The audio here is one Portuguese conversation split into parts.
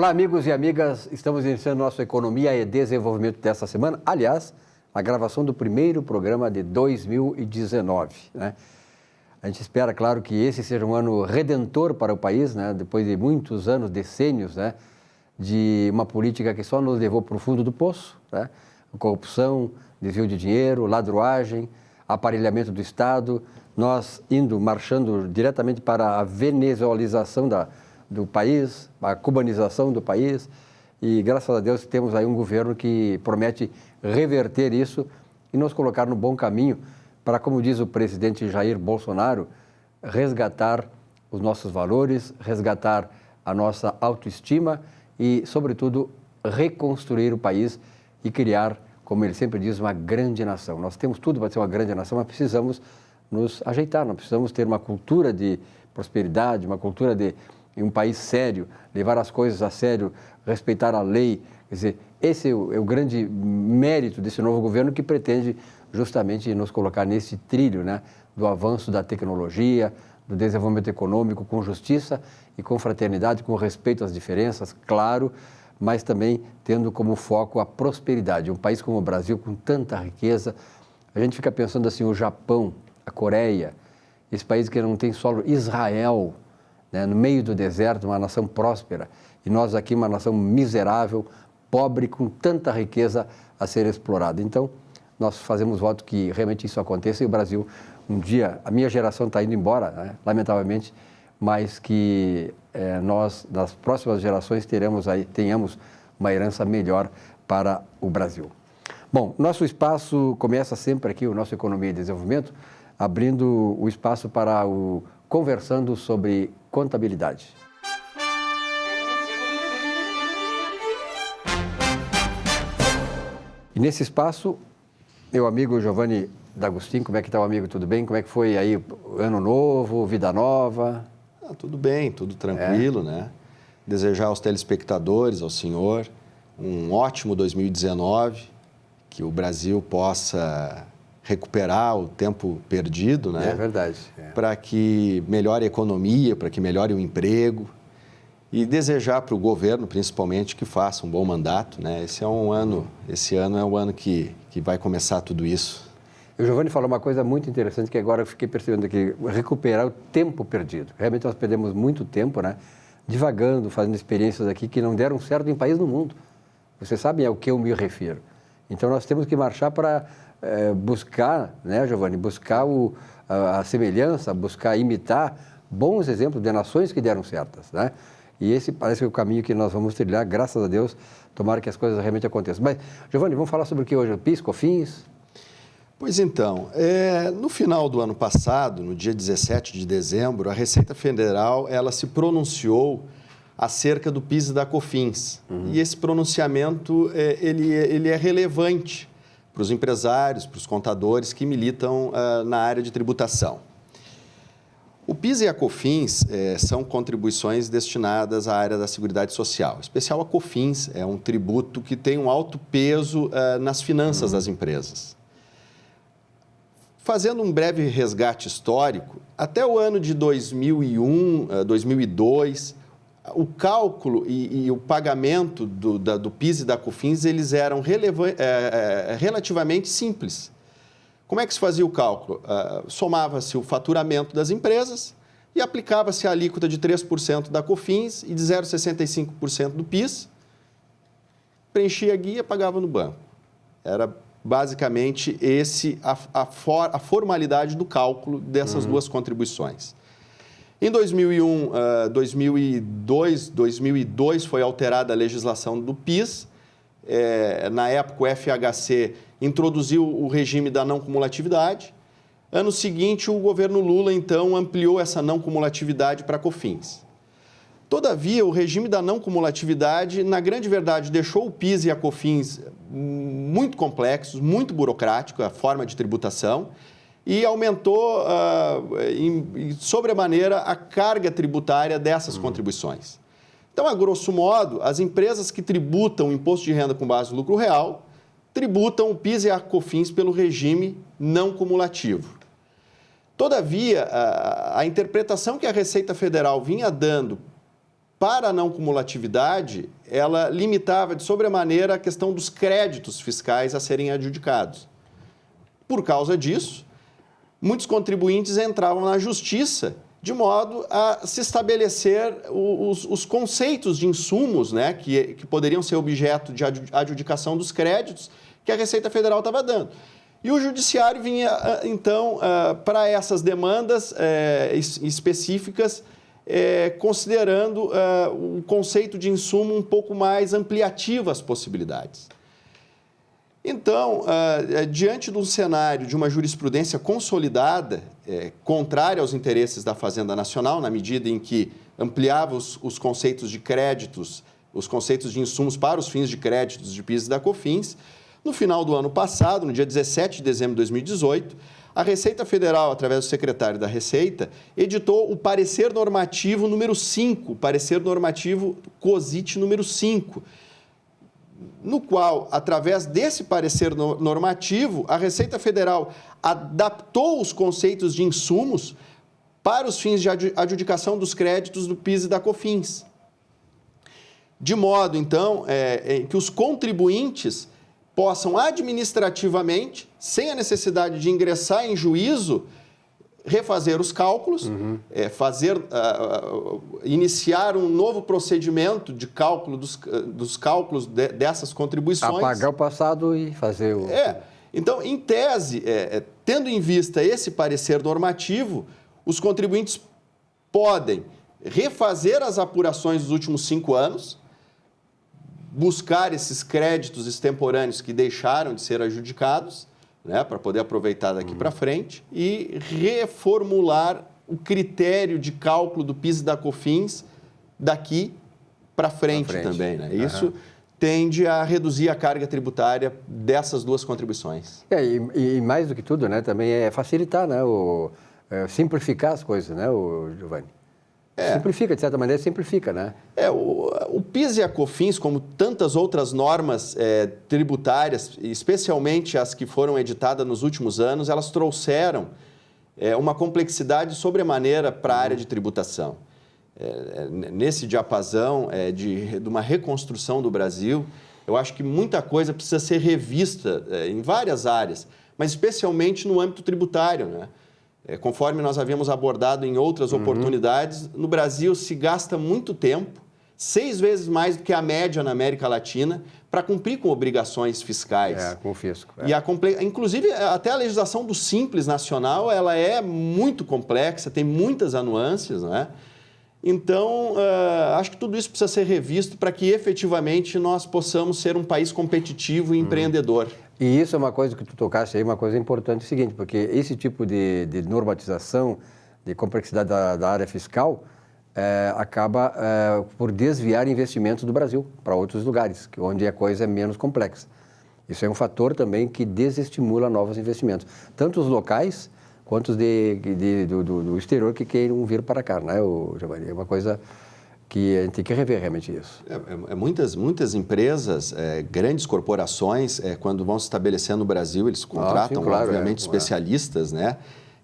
Olá, amigos e amigas. Estamos iniciando nossa Economia e Desenvolvimento desta semana. Aliás, a gravação do primeiro programa de 2019, né? A gente espera, claro, que esse seja um ano redentor para o país, né? Depois de muitos anos, decênios, né? De uma política que só nos levou para o fundo do poço, né? Corrupção, desvio de dinheiro, ladruagem, aparelhamento do Estado, nós marchando diretamente para a venezuelização do país, a cubanização do país, e graças a Deus temos aí um governo que promete reverter isso e nos colocar no bom caminho para, como diz o presidente Jair Bolsonaro, resgatar os nossos valores, resgatar a nossa autoestima e, sobretudo, reconstruir o país e criar, como ele sempre diz, uma grande nação. Nós temos tudo para ser uma grande nação, mas precisamos nos ajeitar, nós precisamos ter uma cultura de prosperidade, uma cultura de um país sério, levar as coisas a sério, respeitar a lei. Quer dizer, esse é o grande mérito desse novo governo que pretende justamente nos colocar nesse trilho, né, do avanço da tecnologia, do desenvolvimento econômico com justiça e com fraternidade, com respeito às diferenças, claro, mas também tendo como foco a prosperidade. Um país como o Brasil, com tanta riqueza, a gente fica pensando assim, o Japão, a Coreia, esse país que não tem solo, Israel, né, no meio do deserto, uma nação próspera, e nós aqui uma nação miserável, pobre, com tanta riqueza a ser explorada. Então, nós fazemos voto que realmente isso aconteça e o Brasil, um dia, a minha geração está indo embora, né, lamentavelmente, mas que nós, nas próximas gerações, tenhamos uma herança melhor para o Brasil. Bom, nosso espaço começa sempre aqui, o nosso Economia e Desenvolvimento, abrindo o espaço para o Conversando sobre Contabilidade. E nesse espaço, meu amigo Giovanni D'Agostin, como é que está o amigo? Tudo bem? Como é que foi aí ano novo, vida nova? Tudo bem, tudo tranquilo, né? Desejar aos telespectadores, ao senhor, um ótimo 2019, que o Brasil possa recuperar o tempo perdido, né? É verdade. Para que melhore a economia, para que melhore o emprego e desejar para o governo, principalmente, que faça um bom mandato, né? Esse ano é o ano que vai começar tudo isso. O Giovanni falou uma coisa muito interessante que agora eu fiquei percebendo aqui, recuperar o tempo perdido. Realmente nós perdemos muito tempo, né? Divagando, fazendo experiências aqui que não deram certo em país no mundo. Você sabe ao que eu me refiro. Então nós temos que marchar para buscar, né, Giovanni, buscar a semelhança, buscar imitar bons exemplos de nações que deram certas, né? E esse parece que é o caminho que nós vamos trilhar, graças a Deus, tomara que as coisas realmente aconteçam. Mas, Giovanni, vamos falar sobre o que hoje? PIS, COFINS? Pois então, no final do ano passado, no dia 17 de dezembro, a Receita Federal ela se pronunciou acerca do PIS e da COFINS. E esse pronunciamento ele é relevante para os empresários, para os contadores que militam na área de tributação. O PIS e a COFINS são contribuições destinadas à área da Seguridade Social. Em especial a COFINS é um tributo que tem um alto peso nas finanças das empresas. Fazendo um breve resgate histórico, até o ano de 2001, 2002, o cálculo e o pagamento do PIS e da COFINS eles eram relativamente simples. Como é que se fazia o cálculo? Somava-se o faturamento das empresas e aplicava-se a alíquota de 3% da COFINS e de 0,65% do PIS, preenchia a guia e pagava no banco. Era basicamente a formalidade do cálculo dessas duas contribuições. Em 2001, 2002 foi alterada a legislação do PIS. Na época, o FHC introduziu o regime da não cumulatividade. Ano seguinte, o governo Lula, então, ampliou essa não cumulatividade para a COFINS. Todavia, o regime da não cumulatividade, na grande verdade, deixou o PIS e a COFINS muito complexos, muito burocrático, a forma de tributação, e aumentou, sobremaneira, a carga tributária dessas contribuições. Então, a grosso modo, as empresas que tributam o imposto de renda com base no lucro real tributam o PIS e a COFINS pelo regime não cumulativo. Todavia, a interpretação que a Receita Federal vinha dando para a não cumulatividade, ela limitava de sobremaneira a questão dos créditos fiscais a serem adjudicados. Por causa disso, muitos contribuintes entravam na justiça de modo a se estabelecer os conceitos de insumos, né, que poderiam ser objeto de adjudicação dos créditos que a Receita Federal estava dando. E o Judiciário vinha, então, para essas demandas específicas, considerando o conceito de insumo um pouco mais ampliativo às possibilidades. Então, diante de um cenário de uma jurisprudência consolidada, contrária aos interesses da Fazenda Nacional, na medida em que ampliava os conceitos de créditos, os conceitos de insumos para os fins de créditos de PIS e da COFINS, no final do ano passado, no dia 17 de dezembro de 2018, a Receita Federal, através do secretário da Receita, editou o parecer normativo número 5, parecer normativo COSIT número 5, no qual, através desse parecer normativo, a Receita Federal adaptou os conceitos de insumos para os fins de adjudicação dos créditos do PIS e da COFINS. De modo, então, que os contribuintes possam administrativamente, sem a necessidade de ingressar em juízo, refazer os cálculos, iniciar um novo procedimento de cálculo dos cálculos dessas contribuições. Apagar o passado e fazer o... Então, em tese, tendo em vista esse parecer normativo, os contribuintes podem refazer as apurações dos últimos 5 anos, buscar esses créditos extemporâneos que deixaram de ser adjudicados, né, para poder aproveitar daqui para frente, e reformular o critério de cálculo do PIS e da COFINS daqui para frente também. Né? Isso tende a reduzir a carga tributária dessas duas contribuições. E mais do que tudo, né, também é facilitar, né, simplificar as coisas, né, Giovanni? Simplifica, de certa maneira, simplifica, né? O PIS e a COFINS, como tantas outras normas tributárias, especialmente as que foram editadas nos últimos anos, elas trouxeram uma complexidade sobremaneira para a área de tributação. Nesse diapasão de uma reconstrução do Brasil, eu acho que muita coisa precisa ser revista em várias áreas, mas especialmente no âmbito tributário, né? Conforme nós havíamos abordado em outras oportunidades, no Brasil se gasta muito tempo, 6 vezes mais do que a média na América Latina, para cumprir com obrigações fiscais. Com o fisco. E inclusive, até a legislação do Simples Nacional, ela é muito complexa, tem muitas anuâncias, né? Então, acho que tudo isso precisa ser revisto para que efetivamente nós possamos ser um país competitivo e empreendedor. E isso é uma coisa que tu tocaste aí, uma coisa importante, é o seguinte, porque esse tipo de normatização, de complexidade da área fiscal, acaba por desviar investimentos do Brasil para outros lugares, onde a coisa é menos complexa. Isso é um fator também que desestimula novos investimentos, tanto os locais quanto os do exterior que queiram vir para cá, né, Giovanni? É uma coisa que a gente tem que rever realmente isso. Muitas empresas, grandes corporações, quando vão se estabelecer no Brasil, eles contratam, obviamente, especialistas, né,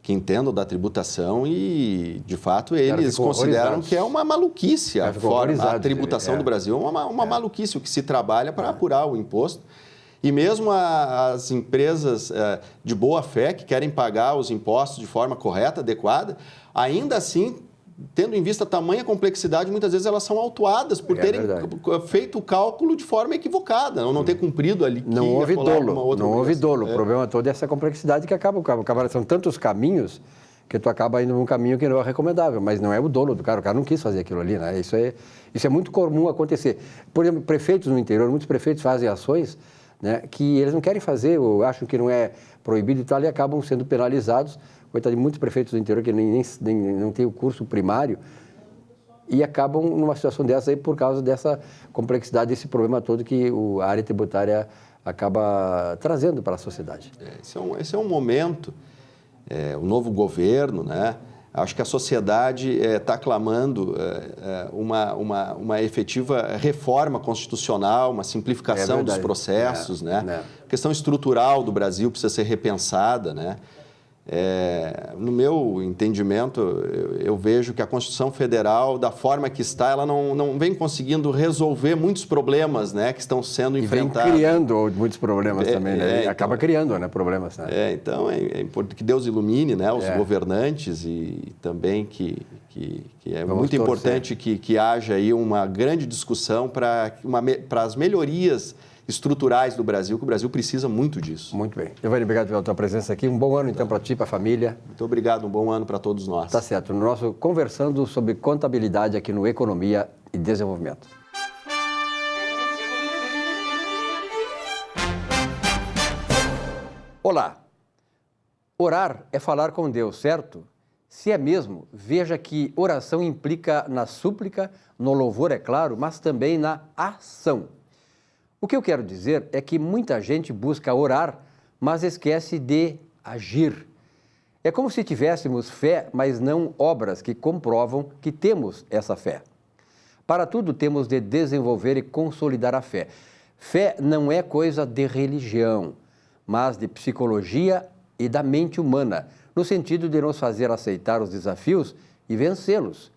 que entendam da tributação e, de fato, eles consideram que é uma maluquice a tributação do Brasil. É uma maluquice o que se trabalha para apurar o imposto. E mesmo as empresas de boa fé que querem pagar os impostos de forma correta, adequada, ainda assim, tendo em vista a tamanha complexidade, muitas vezes elas são autuadas por terem feito o cálculo de forma equivocada, não ter cumprido ali. Não houve dolo. Não houve dolo. O problema todo é essa complexidade que acaba. São tantos caminhos que tu acaba indo num caminho que não é recomendável, mas não é o dolo do cara. O cara não quis fazer aquilo ali, né? Isso é muito comum acontecer. Por exemplo, prefeitos no interior, muitos prefeitos fazem ações, né, que eles não querem fazer, ou acham que não é proibido e tal, e acabam sendo penalizados. Coitado de muitos prefeitos do interior que nem não têm o curso primário e acabam numa situação dessa aí por causa dessa complexidade, desse problema todo que a área tributária acaba trazendo para a sociedade. Esse é um momento, o novo governo, né? Acho que a sociedade está clamando uma efetiva reforma constitucional, uma simplificação dos processos, né? A questão estrutural do Brasil precisa ser repensada, né? No meu entendimento, eu vejo que a Constituição Federal, da forma que está, ela não vem conseguindo resolver muitos problemas, né, que estão sendo enfrentados. E vem criando muitos problemas também, né? E acaba criando, né, problemas. Né? Então, é importante que Deus ilumine, né, os governantes e também que é muito importante que haja aí uma grande discussão para as melhorias estruturais do Brasil, que o Brasil precisa muito disso. Muito bem. Giovanni, obrigado pela tua presença aqui. Um bom ano, então, para ti, para a família. Muito obrigado. Um bom ano para todos nós. Tá certo. No nosso Conversando sobre Contabilidade aqui no Economia e Desenvolvimento. Olá. Orar é falar com Deus, certo? Se é mesmo, veja que oração implica na súplica, no louvor, é claro, mas também na ação. O que eu quero dizer é que muita gente busca orar, mas esquece de agir. É como se tivéssemos fé, mas não obras que comprovam que temos essa fé. Para tudo temos de desenvolver e consolidar a fé. Fé não é coisa de religião, mas de psicologia e da mente humana, no sentido de nos fazer aceitar os desafios e vencê-los.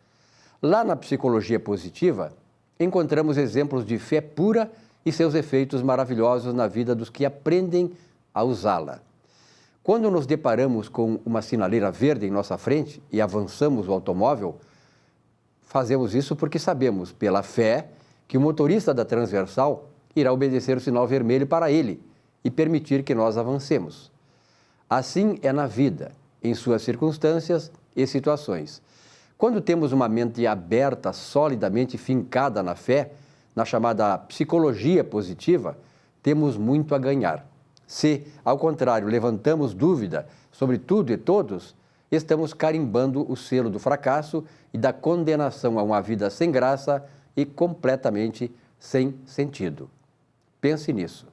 Lá na psicologia positiva, encontramos exemplos de fé pura e seus efeitos maravilhosos na vida dos que aprendem a usá-la. Quando nos deparamos com uma sinaleira verde em nossa frente e avançamos o automóvel, fazemos isso porque sabemos, pela fé, que o motorista da transversal irá obedecer o sinal vermelho para ele e permitir que nós avancemos. Assim é na vida, em suas circunstâncias e situações. Quando temos uma mente aberta, solidamente fincada na fé, na chamada psicologia positiva, temos muito a ganhar. Se, ao contrário, levantamos dúvida sobre tudo e todos, estamos carimbando o selo do fracasso e da condenação a uma vida sem graça e completamente sem sentido. Pense nisso.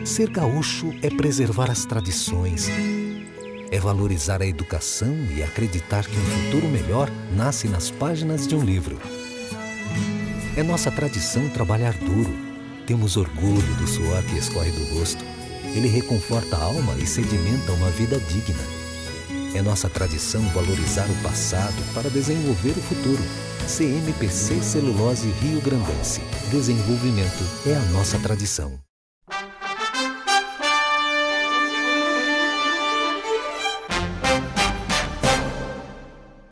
Ser gaúcho é preservar as tradições, é valorizar a educação e acreditar que um futuro melhor nasce nas páginas de um livro. É nossa tradição trabalhar duro. Temos orgulho do suor que escorre do rosto. Ele reconforta a alma e sedimenta uma vida digna. É nossa tradição valorizar o passado para desenvolver o futuro. CMPC Celulose Rio Grandense. Desenvolvimento é a nossa tradição.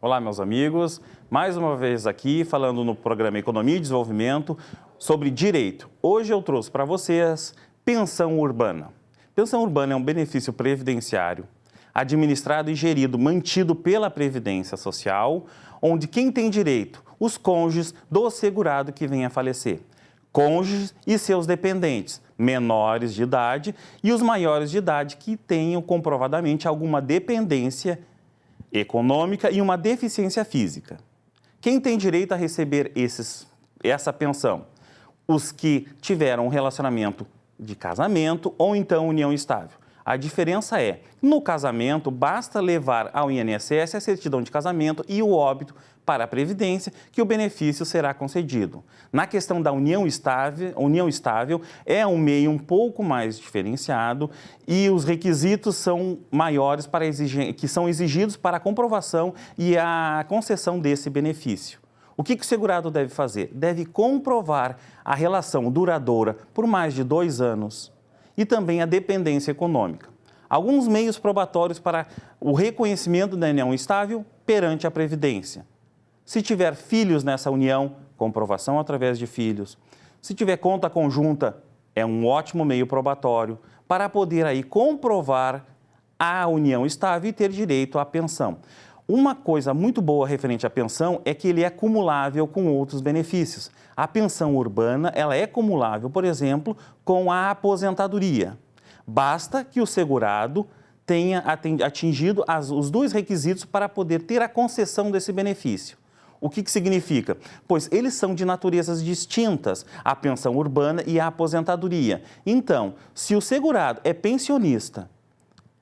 Olá, meus amigos. Mais uma vez aqui falando no programa Economia e Desenvolvimento sobre direito. Hoje eu trouxe para vocês pensão urbana. Pensão urbana é um benefício previdenciário administrado e gerido, mantido pela Previdência Social, onde quem tem direito? Os cônjuges do segurado que venha a falecer. Cônjuges e seus dependentes, menores de idade e os maiores de idade que tenham comprovadamente alguma dependência econômica e uma deficiência física. Quem tem direito a receber essa pensão? Os que tiveram um relacionamento de casamento ou então união estável. A diferença é, no casamento, basta levar ao INSS a certidão de casamento e o óbito para a Previdência, que o benefício será concedido. Na questão da união estável é um meio um pouco mais diferenciado e os requisitos são maiores que são exigidos para a comprovação e a concessão desse benefício. O que o segurado deve fazer? Deve comprovar a relação duradoura por mais de 2 anos e também a dependência econômica. Alguns meios probatórios para o reconhecimento da união estável perante a Previdência. Se tiver filhos nessa união, comprovação através de filhos. Se tiver conta conjunta, é um ótimo meio probatório para poder aí comprovar a união estável e ter direito à pensão. Uma coisa muito boa referente à pensão é que ele é acumulável com outros benefícios. A pensão urbana, ela é acumulável, por exemplo, com a aposentadoria. Basta que o segurado tenha atingido os 2 requisitos para poder ter a concessão desse benefício. O que significa? Pois eles são de naturezas distintas, a pensão urbana e a aposentadoria. Então, se o segurado é pensionista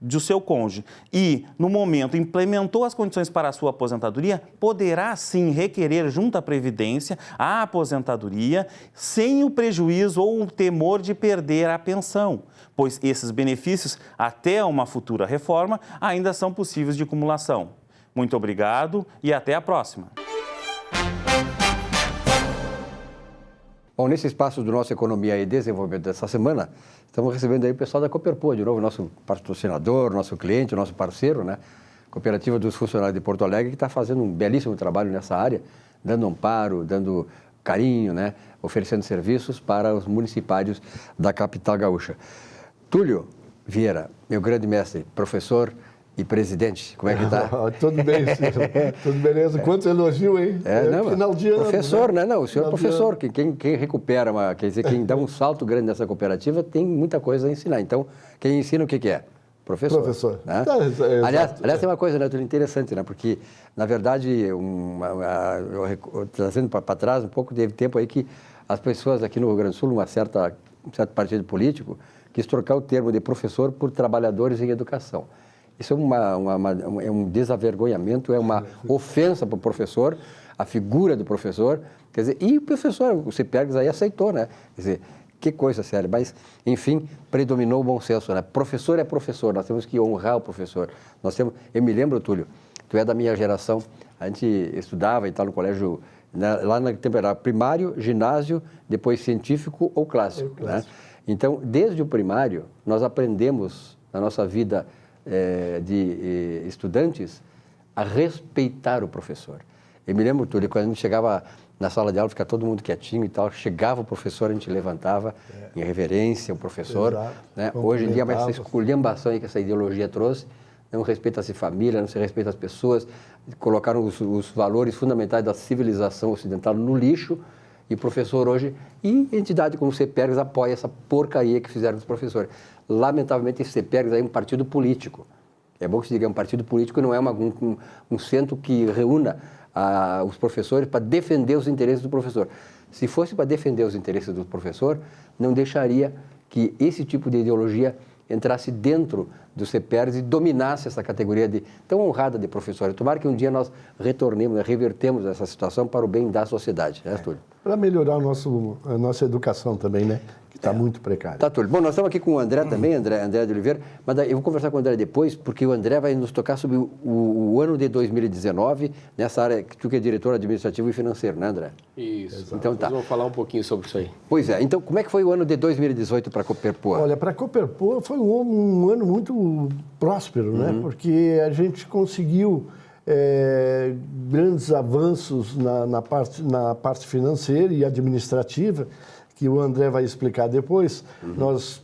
do seu cônjuge e, no momento, implementou as condições para a sua aposentadoria, poderá sim requerer junto à Previdência a aposentadoria sem o prejuízo ou o temor de perder a pensão, pois esses benefícios, até uma futura reforma, ainda são possíveis de acumulação. Muito obrigado e até a próxima. Bom, nesse espaço do nosso Economia e Desenvolvimento dessa semana, estamos recebendo aí o pessoal da Cooperpoa, de novo, nosso patrocinador, nosso cliente, nosso parceiro, né? Cooperativa dos Funcionários de Porto Alegre, que está fazendo um belíssimo trabalho nessa área, dando amparo, dando carinho, né? Oferecendo serviços para os municipários da capital gaúcha. Túlio Vieira, meu grande mestre, professor e presidente, como é que está? Tudo bem, tudo beleza. Quanto elogio, hein? Não, final de ano. Professor, né? Não, o senhor é Final professor, que quem recupera, quer dizer, quem dá um salto grande nessa cooperativa tem muita coisa a ensinar. Então, quem ensina o que é? Professor. Professor. Né? Aliás, tem uma coisa, né, Túlio, interessante, né? Porque, na verdade, trazendo para trás um pouco, teve tempo aí que as pessoas aqui no Rio Grande do Sul, um certo partido político, quis trocar o termo de professor por trabalhadores em educação. Isso é um desavergonhamento, é uma ofensa para o professor, a figura do professor. Quer dizer, e o professor, o CEPERGS aí aceitou, né? Quer dizer, que coisa séria. Mas, enfim, predominou o bom senso, né? Professor é professor, nós temos que honrar o professor. Eu me lembro, Túlio, tu é da minha geração, a gente estudava e tal no colégio, né, lá na temporada primário, ginásio, depois científico ou clássico. Né? Então, desde o primário, nós aprendemos na nossa vida de estudantes a respeitar o professor. Eu me lembro, Túlio, quando a gente chegava na sala de aula, ficava todo mundo quietinho e tal, chegava o professor, a gente levantava em reverência o professor. Né? Hoje em dia, essa esculhambação aí que essa ideologia trouxe, não respeita-se família, não se respeita as pessoas, colocaram os valores fundamentais da civilização ocidental no lixo, e o professor hoje, e entidade como o CEPERGS apoia essa porcaria que fizeram os professores. Lamentavelmente, esse CEPERGS aí é um partido político. É bom que se diga, é um partido político, não é um centro que reúna os professores para defender os interesses do professor. Se fosse para defender os interesses do professor, não deixaria que esse tipo de ideologia entrasse dentro do CEPERGS e dominasse essa categoria tão honrada de professor. Tomara que um dia nós retornemos, revertemos essa situação para o bem da sociedade, né, Túlio? Para melhorar a nossa educação também, né? Que está muito precária. Tá, Túlio. Bom, nós estamos aqui com o André também, André de Oliveira, mas eu vou conversar com o André depois, porque o André vai nos tocar sobre o ano de 2019, nessa área que tu que é diretor administrativo e financeiro, né, André? Isso. Exato. Então tá. Vamos falar um pouquinho sobre isso aí. Pois é. Então, como é que foi o ano de 2018 para a Cooperpoa? Olha, para a Cooperpoa foi um ano muito próspero, né? Porque a gente conseguiu grandes avanços na parte financeira e administrativa, que o André vai explicar depois. Nós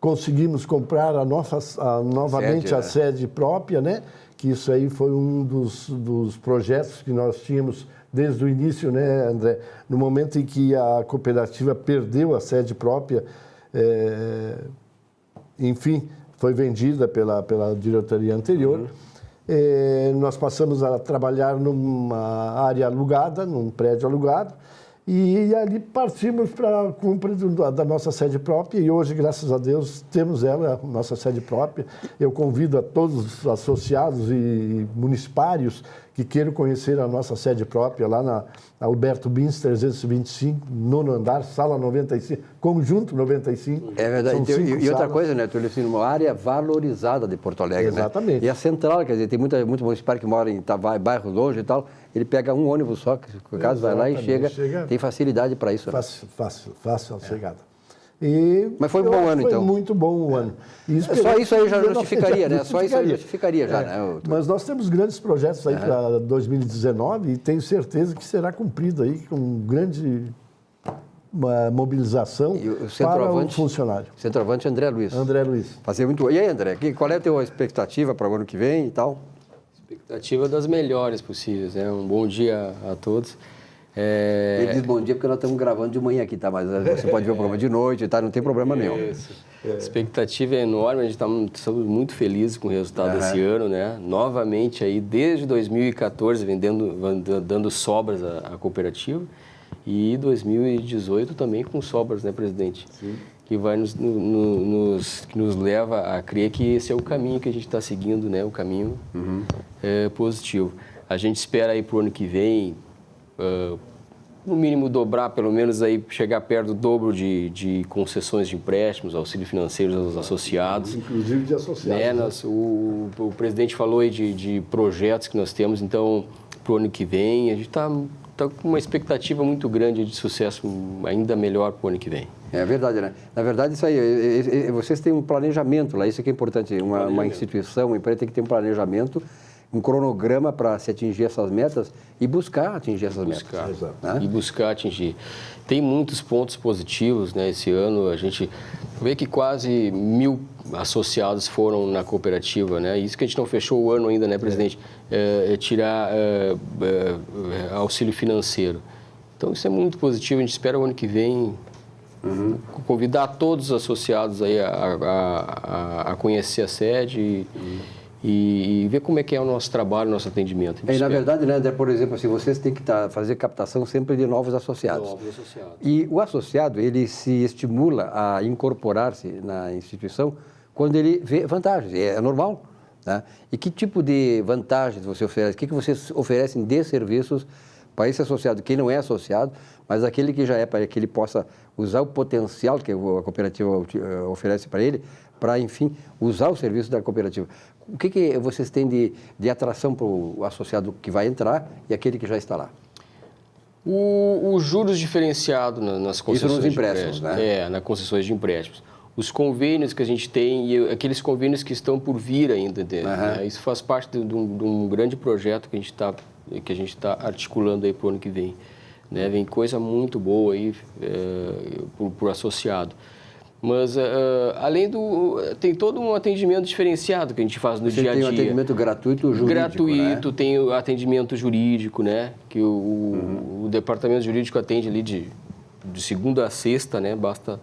conseguimos comprar novamente a sede própria, né? Que isso aí foi um dos projetos que nós tínhamos desde o início, né, André? No momento em que a cooperativa perdeu a sede própria, enfim, foi vendida pela diretoria anterior. Nós passamos a trabalhar numa área alugada, num prédio alugado, e ali partimos para a compra da nossa sede própria, e hoje, graças a Deus, temos a nossa sede própria. Eu convido a todos os associados e municipários que queiram conhecer a nossa sede própria, lá na Alberto Bins 325, nono andar, sala 95, conjunto 95. É verdade. E outra coisa, né, Túlio, assim, uma área valorizada de Porto Alegre. Exatamente. Né? E a central, quer dizer, tem muito municipário que mora em bairro longe e tal, ele pega um ônibus só, que no caso vai lá e chega, tem facilidade para isso. Fácil a chegada. Mas foi um bom ano, então. Foi muito bom o ano. Só isso aí já justificaria, né? Só isso aí justificaria já, né? Mas nós temos grandes projetos aí para 2019 e tenho certeza que será cumprido aí com grande mobilização para o funcionário. Centroavante André Luiz. André Luiz. Fazer muito. E aí, André, qual é a tua expectativa para o ano que vem e tal? Expectativa das melhores possíveis, né? Um bom dia a todos. Ele diz bom dia porque nós estamos gravando de manhã aqui, tá? Mas você pode ver o programa de noite, tá? Não tem problema nenhum. A expectativa é enorme, a gente estamos muito felizes com o resultado desse ano, né? Novamente aí, desde 2014, dando sobras à cooperativa, e 2018 também com sobras, né, presidente? Sim. que vai que nos leva a crer que esse é o caminho que a gente está seguindo, né? O caminho positivo. A gente espera aí para o ano que vem, no mínimo dobrar, pelo menos aí chegar perto do dobro de concessões de empréstimos, auxílio financeiros aos associados. Inclusive de associados. Né? O presidente falou aí de projetos que nós temos, então, para o ano que vem, a gente está com uma expectativa muito grande de sucesso ainda melhor para o ano que vem. É verdade, né? Na verdade, isso aí, vocês têm um planejamento lá, isso que é importante. Uma instituição, uma empresa tem que ter um planejamento, um cronograma para se atingir essas metas e buscar atingir essas metas. Né? E buscar atingir. Tem muitos pontos positivos, né? Esse ano a gente vê que quase 1.000 associados foram na cooperativa, né? Isso que a gente não fechou o ano ainda, né, presidente? Tirar auxílio financeiro. Então isso é muito positivo, a gente espera o ano que vem convidar todos os associados aí a conhecer a sede e ver como é que é o nosso trabalho, o nosso atendimento. E na verdade, né, André, por exemplo, assim, vocês têm que fazer captação sempre de novos associados. E o associado, ele se estimula a incorporar-se na instituição quando ele vê vantagens, é normal. Né? E que tipo de vantagens você oferece? O que vocês oferecem de serviços para esse associado, que não é associado, mas aquele que já é, para que ele possa usar o potencial que a cooperativa oferece para ele, para, enfim, usar o serviço da cooperativa. O que vocês têm de atração para o associado que vai entrar e aquele que já está lá? O juros diferenciado nas concessões Isso nos empréstimos, né? Nas concessões de empréstimos. Os convênios que a gente tem e aqueles convênios que estão por vir ainda. Né? Isso faz parte de um grande projeto que a gente está articulando aí para o ano que vem. Né? Vem coisa muito boa aí por associado. Mas, além tem todo um atendimento diferenciado que a gente faz no dia a dia. Tem um atendimento gratuito jurídico, gratuito, né? Tem o atendimento jurídico, né? Que o departamento jurídico atende ali de segunda a sexta, né? Basta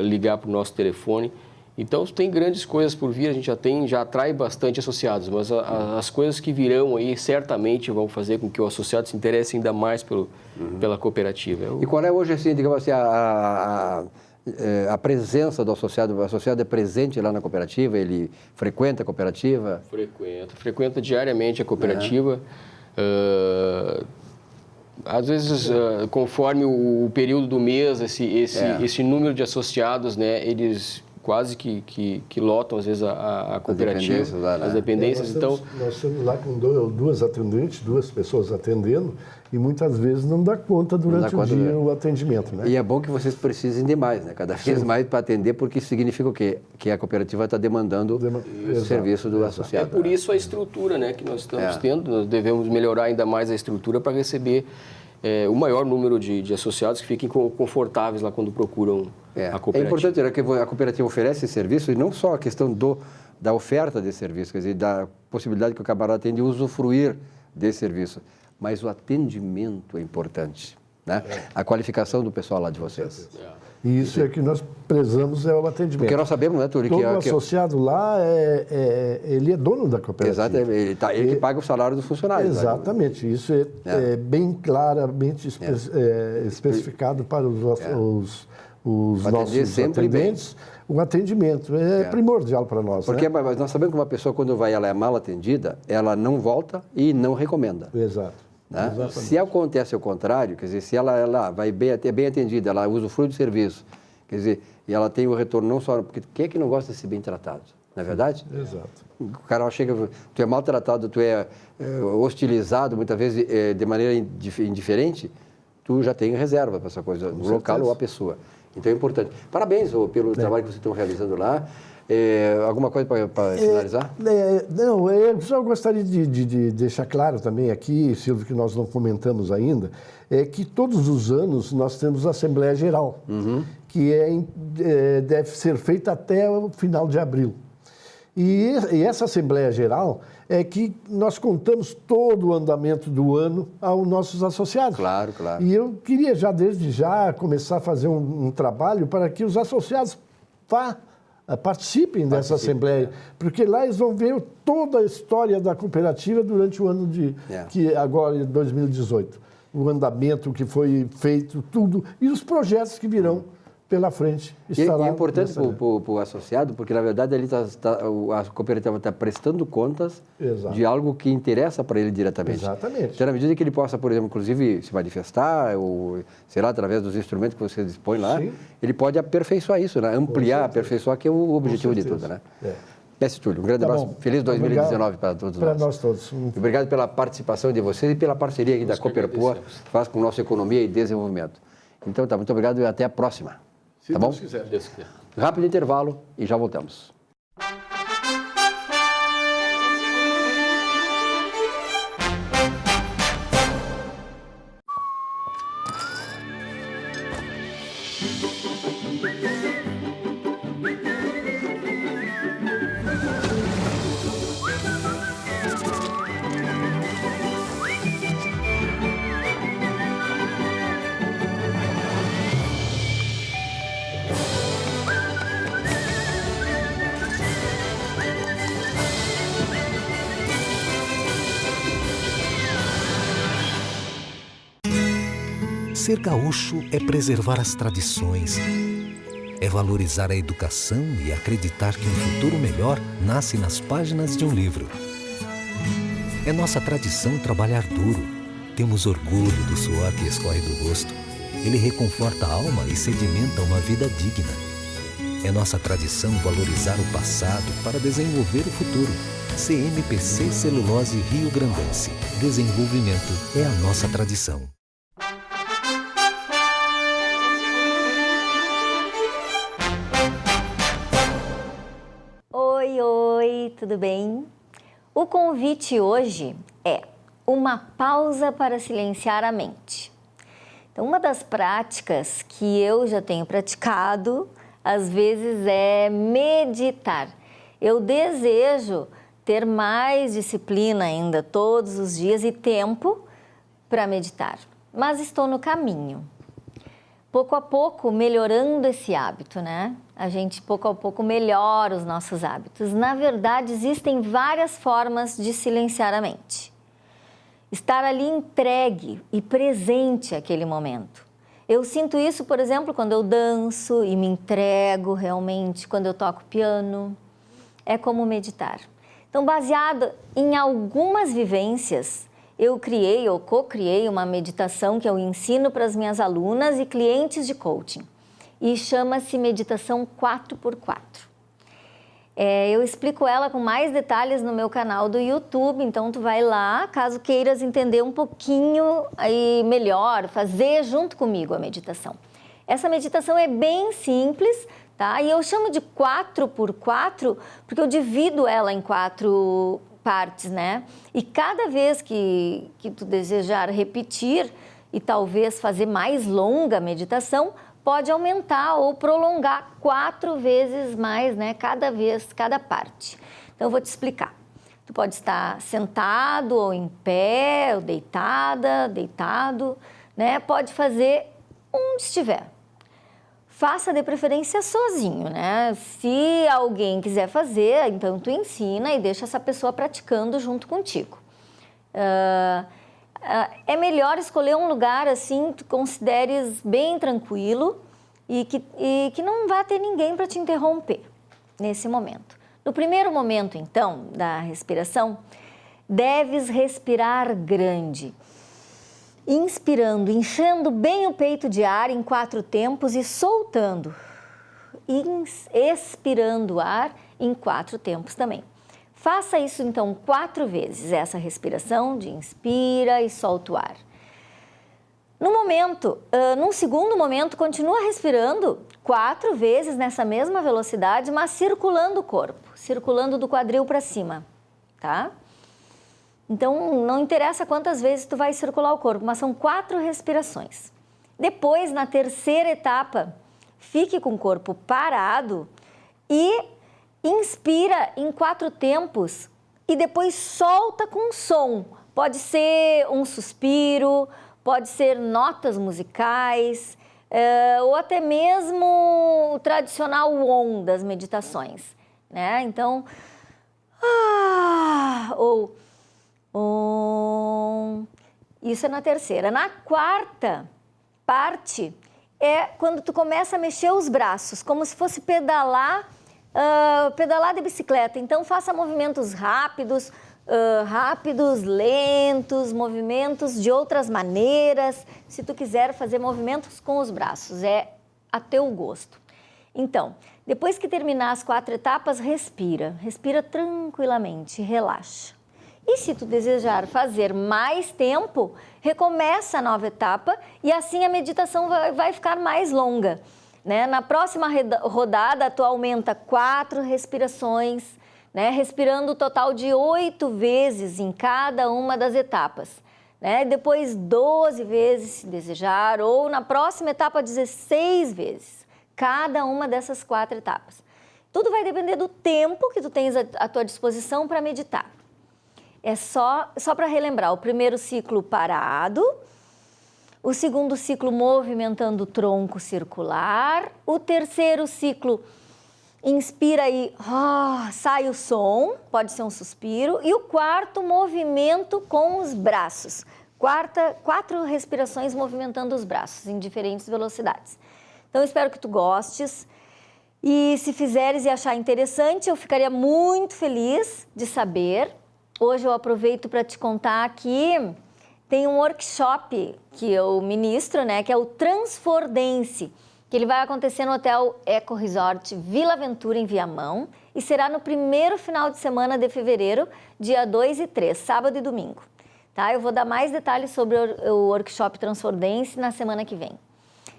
ligar para o nosso telefone. Então, tem grandes coisas por vir, a gente já atrai bastante associados, mas as coisas que virão aí certamente vão fazer com que o associado se interesse ainda mais pela cooperativa. E qual é hoje, assim, digamos assim, a presença do associado? O associado é presente lá na cooperativa? Ele frequenta a cooperativa? Frequenta diariamente a cooperativa. Às vezes, conforme o período do mês, esse número de associados, né, eles quase que lotam, às vezes, a cooperativa, as dependências. Nós estamos lá com duas pessoas atendendo, e muitas vezes não dá conta durante o dia o atendimento. Né? E é bom que vocês precisem de mais, né? Cada vez mais para atender, porque isso significa o quê? Que a cooperativa está demandando o serviço do associado. É por isso a estrutura, né, que nós estamos tendo. Nós devemos melhorar ainda mais a estrutura para receber o maior número de associados que fiquem confortáveis lá quando procuram a cooperativa. É importante, né, que a cooperativa oferece esse serviço, e não só a questão da oferta desse serviço, quer dizer, da possibilidade que o camarada tem de usufruir desse serviço, mas o atendimento é importante, né? A qualificação do pessoal lá de vocês. E isso é que nós prezamos, é o atendimento. Porque nós sabemos, né, Túlio, que o associado lá, ele é dono da cooperativa. Exato, ele que paga o salário dos funcionários. Exatamente, né? Isso é bem claramente especificado para os nossos atendentes. O atendimento é primordial para nós. Porque né? Mas nós sabemos que uma pessoa, quando vai, ela é mal atendida, ela não volta e não recomenda. Exato. Né? Se acontece o contrário, quer dizer, se ela vai bem atendida, ela usufrui do serviço, quer dizer, e ela tem o retorno não só... Porque quem é que não gosta de ser bem tratado? Não é verdade? Exato. O cara chega, tu é maltratado, tu é hostilizado, muitas vezes de maneira indiferente, tu já tem reserva para essa coisa, no local ou a pessoa. Então é importante. Parabéns pelo trabalho que vocês estão realizando lá. Alguma coisa para finalizar? Não, eu só gostaria de deixar claro também aqui, Silvio, que nós não comentamos ainda, é que todos os anos nós temos a Assembleia Geral, que deve ser feita até o final de abril. E essa Assembleia Geral é que nós contamos todo o andamento do ano aos nossos associados. Claro, claro. E eu queria desde já, começar a fazer um trabalho para que os associados participem dessa Assembleia, porque lá eles vão ver toda a história da cooperativa durante o ano que agora, 2018. O andamento que foi feito, tudo, e os projetos que virão pela frente. E é importante para o associado, porque na verdade ele a cooperativa está prestando contas Exato. de algo que interessa para ele diretamente. Exatamente. Então, na medida que ele possa, por exemplo, inclusive se manifestar, ou sei lá, através dos instrumentos que você dispõe lá, Sim. ele pode aperfeiçoar isso, né? Ampliar, aperfeiçoar, que é o objetivo de tudo, né? Mestre Túlio, um grande abraço. Bom. Feliz 2019 para todos nós. Para nós todos. Obrigado pela participação de vocês e pela parceria aqui da Cooperpoa, que faz com nossa economia e desenvolvimento. Então, tá, muito obrigado e até a próxima. Se tá bom? Deus quiser. Deus quiser. Rápido intervalo e já voltamos. Ser gaúcho é preservar as tradições, é valorizar a educação e acreditar que um futuro melhor nasce nas páginas de um livro. É nossa tradição trabalhar duro. Temos orgulho do suor que escorre do rosto. Ele reconforta a alma e sedimenta uma vida digna. É nossa tradição valorizar o passado para desenvolver o futuro. CMPC Celulose Rio Grandense. Desenvolvimento é a nossa tradição. Oi, tudo bem? O convite hoje é uma pausa para silenciar a mente. Então, uma das práticas que eu já tenho praticado, às vezes, é meditar. Eu desejo ter mais disciplina ainda todos os dias e tempo para meditar, mas estou no caminho. Pouco a pouco melhorando esse hábito, né? A gente pouco a pouco melhora os nossos hábitos. Na verdade, existem várias formas de silenciar a mente. Estar ali entregue e presente àquele momento. Eu sinto isso, por exemplo, quando eu danço e me entrego realmente, quando eu toco piano. É como meditar. Então, baseado em algumas vivências, eu criei ou co-criei uma meditação que eu ensino para as minhas alunas e clientes de coaching. E chama-se Meditação 4x4. Eu explico ela com mais detalhes no meu canal do YouTube, então tu vai lá, caso queiras entender um pouquinho aí melhor, fazer junto comigo a meditação. Essa meditação é bem simples, tá? E eu chamo de 4x4 porque eu divido ela em 4 partes, né? E cada vez que tu desejar repetir e talvez fazer mais longa a meditação, pode aumentar ou prolongar 4 vezes mais, né? Cada vez, cada parte. Então, eu vou te explicar. Tu pode estar sentado ou em pé, ou deitada, deitado, né? Pode fazer onde estiver. Faça de preferência sozinho, né? Se alguém quiser fazer, então tu ensina e deixa essa pessoa praticando junto contigo. É melhor escolher um lugar assim que tu consideres bem tranquilo e que não vá ter ninguém para te interromper nesse momento. No primeiro momento, então, da respiração, deves respirar grande. Inspirando, enchendo bem o peito de ar em 4 tempos e soltando. Expirando ar em 4 tempos também. Faça isso então 4 vezes, essa respiração de inspira e solta o ar. Num segundo momento, continua respirando 4 vezes nessa mesma velocidade, mas circulando o corpo, circulando do quadril para cima, tá? Então, não interessa quantas vezes tu vai circular o corpo, mas são 4 respirações. Depois, na terceira etapa, fique com o corpo parado e inspira em 4 tempos e depois solta com som. Pode ser um suspiro, pode ser notas musicais, ou até mesmo o tradicional OM das meditações, né? Então, ou isso é na terceira. Na quarta parte, é quando tu começa a mexer os braços, como se fosse pedalar de bicicleta. Então, faça movimentos rápidos, lentos, movimentos de outras maneiras. Se tu quiser fazer movimentos com os braços, é a teu gosto. Então, depois que terminar as 4 etapas, respira tranquilamente, relaxa. E se tu desejar fazer mais tempo, recomeça a nova etapa e assim a meditação vai ficar mais longa, né? Na próxima rodada, tu aumenta 4 respirações, né? Respirando o total de 8 vezes em cada uma das etapas, né? Depois 12 vezes, se desejar, ou na próxima etapa 16 vezes, cada uma dessas 4 etapas. Tudo vai depender do tempo que tu tens à tua disposição para meditar. É só para relembrar, o primeiro ciclo parado, o segundo ciclo movimentando o tronco circular, o terceiro ciclo inspira e sai o som, pode ser um suspiro, e o quarto movimento com os braços, 4 respirações movimentando os braços em diferentes velocidades. Então, espero que tu gostes e se fizeres e achar interessante, eu ficaria muito feliz de saber. Hoje eu aproveito para te contar que tem um workshop que eu ministro, né, que é o Transfordense, que ele vai acontecer no Hotel Eco Resort Vila Aventura, em Viamão, e será no primeiro final de semana de fevereiro, dia 2 e 3, sábado e domingo. Tá? Eu vou dar mais detalhes sobre o workshop Transfordense na semana que vem.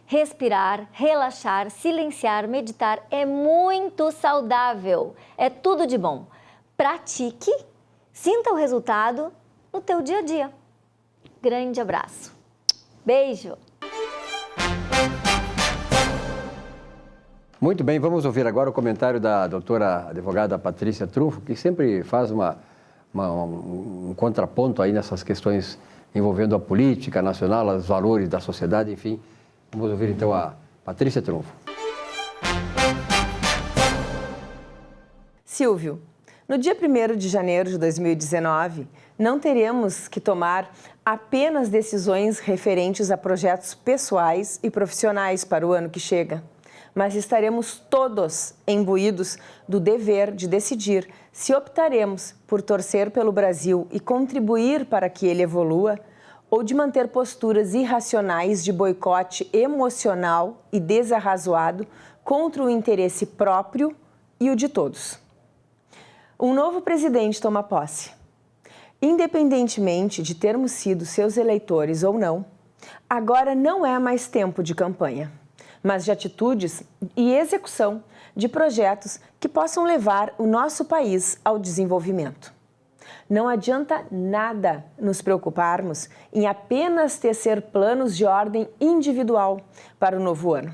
Respirar, relaxar, silenciar, meditar é muito saudável, é tudo de bom. Pratique. Sinta o resultado no teu dia a dia. Grande abraço. Beijo. Muito bem, vamos ouvir agora o comentário da doutora advogada Patrícia Trunfo, que sempre faz um contraponto aí nessas questões envolvendo a política nacional, os valores da sociedade, enfim. Vamos ouvir então a Patrícia Trunfo. Silvio, no dia 1º de janeiro de 2019, não teremos que tomar apenas decisões referentes a projetos pessoais e profissionais para o ano que chega, mas estaremos todos imbuídos do dever de decidir se optaremos por torcer pelo Brasil e contribuir para que ele evolua, ou de manter posturas irracionais de boicote emocional e desarrazoado contra o interesse próprio e o de todos. Um novo presidente toma posse. Independentemente de termos sido seus eleitores ou não, agora não é mais tempo de campanha, mas de atitudes e execução de projetos que possam levar o nosso país ao desenvolvimento. Não adianta nada nos preocuparmos em apenas tecer planos de ordem individual para o novo ano,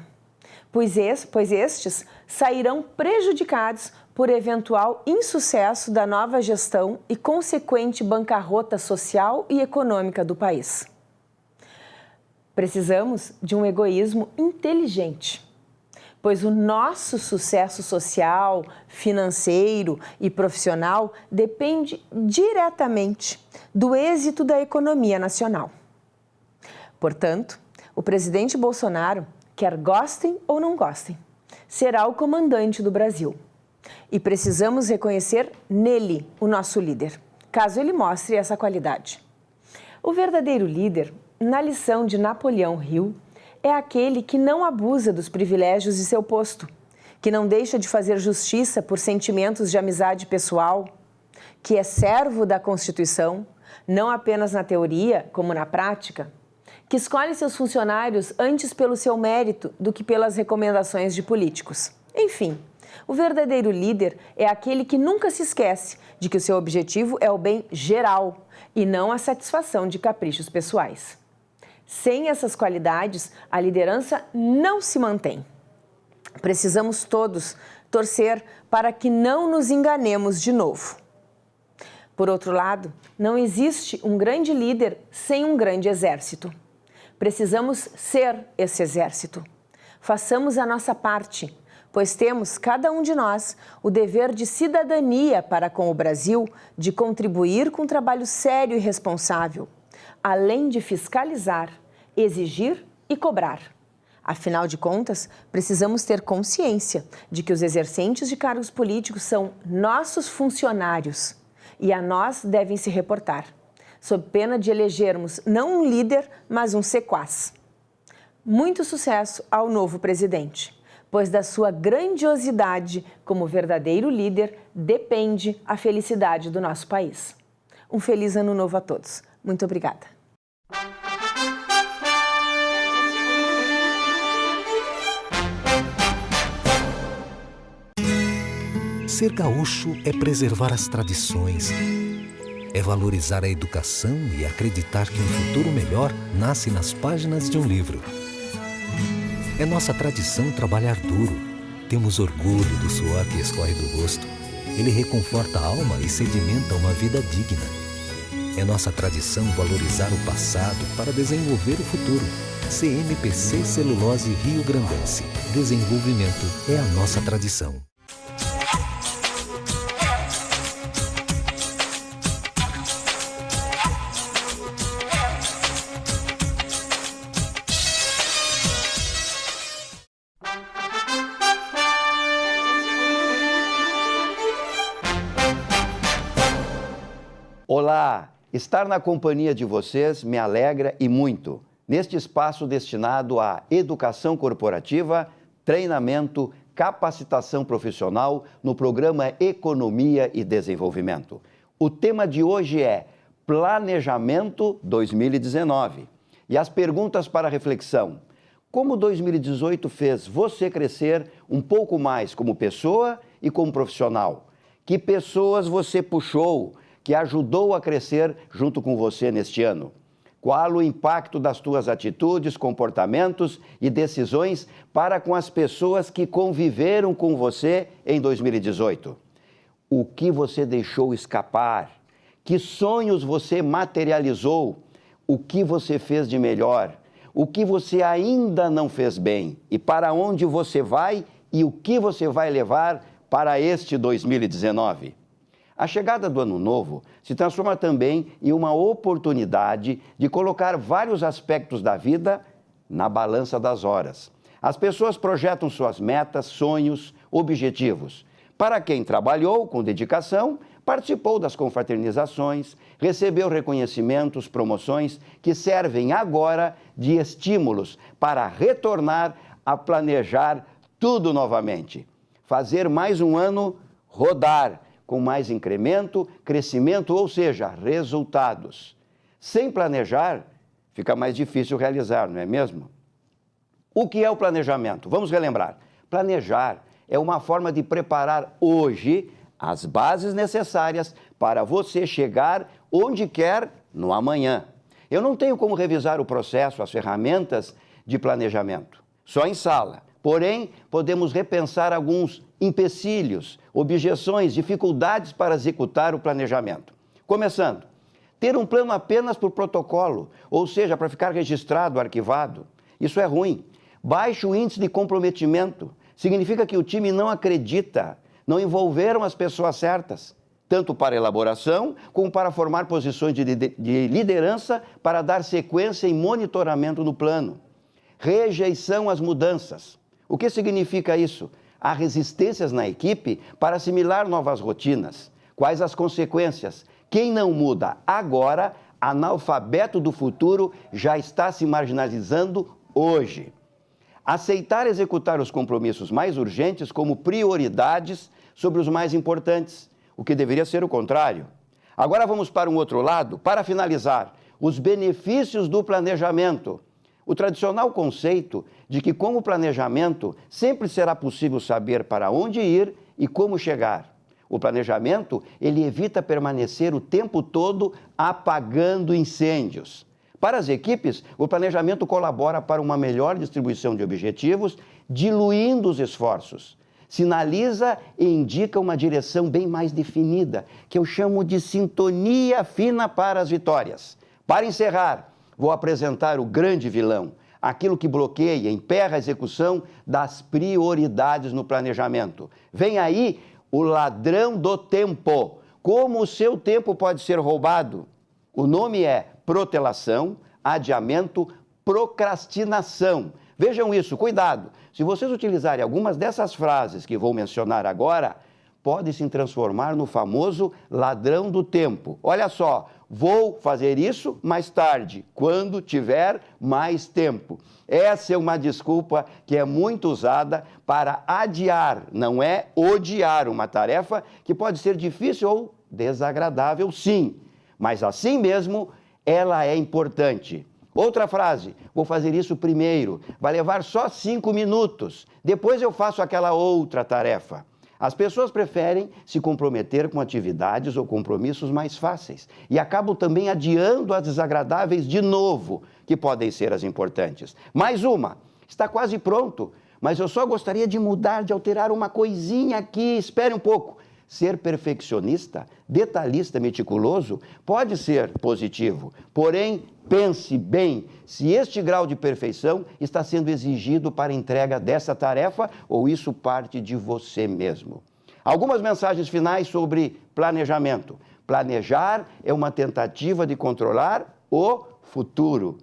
pois estes sairão prejudicados por eventual insucesso da nova gestão e consequente bancarrota social e econômica do país. Precisamos de um egoísmo inteligente, pois o nosso sucesso social, financeiro e profissional depende diretamente do êxito da economia nacional. Portanto, o presidente Bolsonaro, quer gostem ou não gostem, será o comandante do Brasil. E precisamos reconhecer nele o nosso líder, caso ele mostre essa qualidade. O verdadeiro líder, na lição de Napoleão Hill, é aquele que não abusa dos privilégios de seu posto, que não deixa de fazer justiça por sentimentos de amizade pessoal, que é servo da Constituição, não apenas na teoria, como na prática, que escolhe seus funcionários antes pelo seu mérito do que pelas recomendações de políticos. Enfim, o verdadeiro líder é aquele que nunca se esquece de que o seu objetivo é o bem geral e não a satisfação de caprichos pessoais. Sem essas qualidades, a liderança não se mantém. Precisamos todos torcer para que não nos enganemos de novo. Por outro lado, não existe um grande líder sem um grande exército. Precisamos ser esse exército. Façamos a nossa parte, pois temos, cada um de nós, o dever de cidadania para com o Brasil, de contribuir com um trabalho sério e responsável, além de fiscalizar, exigir e cobrar. Afinal de contas, precisamos ter consciência de que os exercentes de cargos políticos são nossos funcionários e a nós devem se reportar, sob pena de elegermos não um líder, mas um sequaz. Muito sucesso ao novo presidente, pois da sua grandiosidade como verdadeiro líder depende a felicidade do nosso país. Um feliz ano novo a todos. Muito obrigada. Ser gaúcho é preservar as tradições, é valorizar a educação e acreditar que um futuro melhor nasce nas páginas de um livro. É nossa tradição trabalhar duro. Temos orgulho do suor que escorre do rosto. Ele reconforta a alma e sedimenta uma vida digna. É nossa tradição valorizar o passado para desenvolver o futuro. CMPC Celulose Rio Grandense. Desenvolvimento é a nossa tradição. Olá! Estar na companhia de vocês me alegra e muito, neste espaço destinado à educação corporativa, treinamento, capacitação profissional no programa Economia e Desenvolvimento. O tema de hoje é Planejamento 2019. E as perguntas para reflexão. Como 2018 fez você crescer um pouco mais como pessoa e como profissional? Que pessoas você puxou, que ajudou a crescer junto com você neste ano? Qual o impacto das tuas atitudes, comportamentos e decisões para com as pessoas que conviveram com você em 2018? O que você deixou escapar? Que sonhos você materializou? O que você fez de melhor? O que você ainda não fez bem? E para onde você vai e o que você vai levar para este 2019? A chegada do Ano Novo se transforma também em uma oportunidade de colocar vários aspectos da vida na balança das horas. As pessoas projetam suas metas, sonhos, objetivos. Para quem trabalhou com dedicação, participou das confraternizações, recebeu reconhecimentos, promoções que servem agora de estímulos para retornar a planejar tudo novamente. Fazer mais um ano rodar, com mais incremento, crescimento, ou seja, resultados. Sem planejar, fica mais difícil realizar, não é mesmo? O que é o planejamento? Vamos relembrar. Planejar é uma forma de preparar hoje as bases necessárias para você chegar onde quer no amanhã. Eu não tenho como revisar o processo, as ferramentas de planejamento, só em sala. Porém, podemos repensar alguns empecilhos, objeções, dificuldades para executar o planejamento. Começando, ter um plano apenas por protocolo, ou seja, para ficar registrado, arquivado. Isso é ruim. Baixo índice de comprometimento significa que o time não acredita, não envolveram as pessoas certas, tanto para elaboração como para formar posições de liderança para dar sequência e monitoramento no plano. Rejeição às mudanças. O que significa isso? Há resistências na equipe para assimilar novas rotinas. Quais as consequências? Quem não muda agora, analfabeto do futuro, já está se marginalizando hoje. Aceitar executar os compromissos mais urgentes como prioridades sobre os mais importantes, o que deveria ser o contrário. Agora vamos para um outro lado, para finalizar, os benefícios do planejamento. O tradicional conceito de que com o planejamento sempre será possível saber para onde ir e como chegar. O planejamento, ele evita permanecer o tempo todo apagando incêndios. Para as equipes, o planejamento colabora para uma melhor distribuição de objetivos, diluindo os esforços. Sinaliza e indica uma direção bem mais definida, que eu chamo de sintonia fina para as vitórias. Para encerrar, vou apresentar o grande vilão, aquilo que bloqueia, emperra a execução das prioridades no planejamento. Vem aí o ladrão do tempo. Como o seu tempo pode ser roubado? O nome é protelação, adiamento, procrastinação. Vejam isso, cuidado. Se vocês utilizarem algumas dessas frases que vou mencionar agora, pode se transformar no famoso ladrão do tempo. Olha só, vou fazer isso mais tarde, quando tiver mais tempo. Essa é uma desculpa que é muito usada para adiar, não é odiar uma tarefa que pode ser difícil ou desagradável, sim. Mas assim mesmo, ela é importante. Outra frase, vou fazer isso primeiro, vai levar só 5 minutos, depois eu faço aquela outra tarefa. As pessoas preferem se comprometer com atividades ou compromissos mais fáceis e acabam também adiando as desagradáveis de novo, que podem ser as importantes. Mais uma, está quase pronto, mas eu só gostaria de mudar, de alterar uma coisinha aqui, espere um pouco. Ser perfeccionista, detalhista, meticuloso pode ser positivo, porém, pense bem se este grau de perfeição está sendo exigido para a entrega dessa tarefa ou isso parte de você mesmo. Algumas mensagens finais sobre planejamento. Planejar é uma tentativa de controlar o futuro.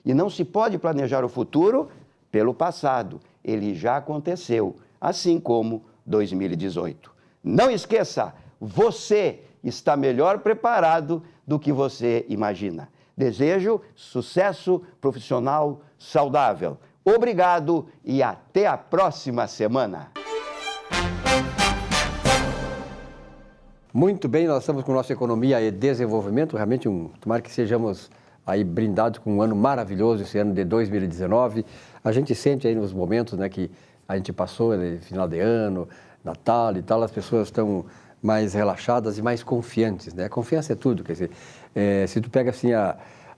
E não se pode planejar o futuro pelo passado. Ele já aconteceu, assim como 2018. Não esqueça, você está melhor preparado do que você imagina. Desejo sucesso profissional saudável. Obrigado e até a próxima semana. Muito bem, nós estamos com nossa economia e desenvolvimento, realmente tomara que sejamos aí brindados com um ano maravilhoso, esse ano de 2019. A gente sente aí nos momentos, né, que a gente passou, né, final de ano, Natal e tal, as pessoas estão mais relaxadas e mais confiantes, né? Confiança é tudo, quer dizer, se tu pega assim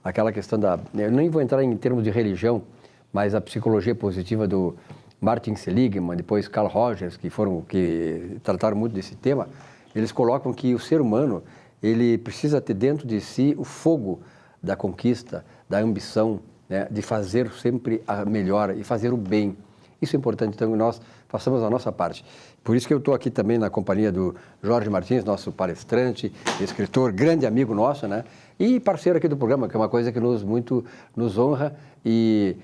aquela questão eu nem vou entrar em termos de religião, mas a psicologia positiva do Martin Seligman, depois Carl Rogers, que trataram muito desse tema, eles colocam que o ser humano, ele precisa ter dentro de si o fogo da conquista, da ambição, né, de fazer sempre a melhor e fazer o bem. Isso é importante, então, que nós façamos a nossa parte. Por isso que eu estou aqui também na companhia do Jorge Martins, nosso palestrante, escritor, grande amigo nosso, né? E parceiro aqui do programa, que é uma coisa que nos honra e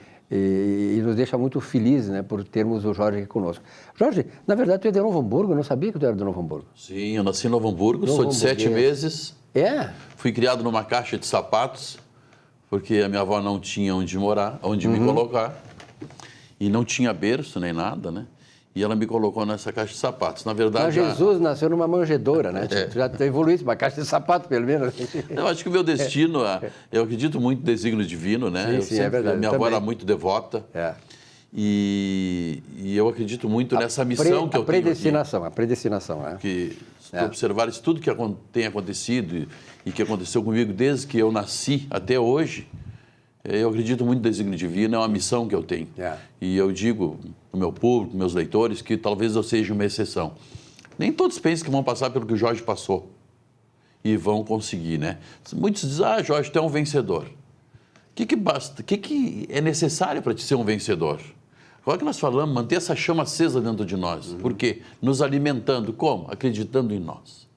nos deixa muito felizes, né, por termos o Jorge aqui conosco. Jorge, na verdade, tu é de Novo Hamburgo, eu não sabia que tu era de Novo Hamburgo. Sim, eu nasci em Novo Hamburgo, sou de 7 meses. É? Fui criado numa caixa de sapatos, porque a minha avó não tinha onde morar, onde me colocar. E não tinha berço nem nada, né? E ela me colocou nessa caixa de sapatos. Na verdade... Mas Jesus nasceu numa manjedoura, né? Tu já evoluísse uma caixa de sapato, pelo menos. Eu acho que o meu destino, eu acredito muito no desígnio divino, né? Sim, é verdade. Minha avó era muito devota. É. E eu acredito muito nessa missão que eu tenho aqui. A predestinação, né? Que se tu observares tudo que tem acontecido e que aconteceu comigo desde que eu nasci até hoje, eu acredito muito no desígnio divino, é uma missão que eu tenho. E eu digo para o meu público, meus leitores, que talvez eu seja uma exceção. Nem todos pensam que vão passar pelo que o Jorge passou e vão conseguir, né? Muitos dizem, Jorge, tu é um vencedor. O que basta? O que é necessário para te ser um vencedor? Agora que nós falamos, manter essa chama acesa dentro de nós. Por quê? Nos alimentando. Como? Acreditando em nós.